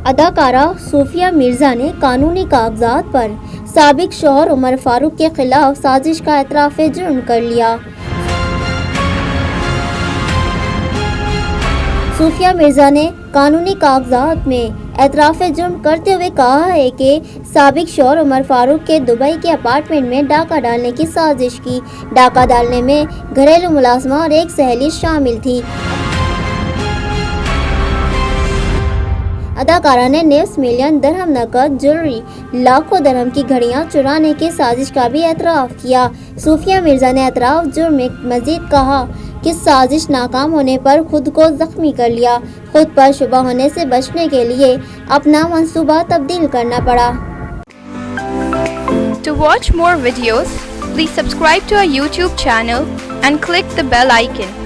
اداکارہ صوفیہ مرزا نے قانونی کاغذات پر سابق شوہر عمر فاروق کے خلاف سازش کا اعتراف جرم کر لیا۔ صوفیہ مرزا نے قانونی کاغذات میں اعتراف جرم کرتے ہوئے کہا ہے کہ سابق شوہر عمر فاروق کے دبئی کے اپارٹمنٹ میں ڈاکہ ڈالنے کی سازش کی۔ ڈاکہ ڈالنے میں گھریلو ملازمہ اور ایک سہیلی شامل تھی۔ اداکارہ نے 90 ملین درہم نقد جویلری، لاکھوں درہم کی گھڑیاں چرانے کی سازش کا بھی اعتراف کیا۔ صوفیہ مرزا نے اعتراف جرم میں مزید کہا کہ سازش ناکام ہونے پر خود کو زخمی کر لیا، خود پر شبہ ہونے سے بچنے کے لیے اپنا منصوبہ تبدیل کرنا پڑا۔ To watch more videos, please subscribe to our YouTube channel and click the bell icon.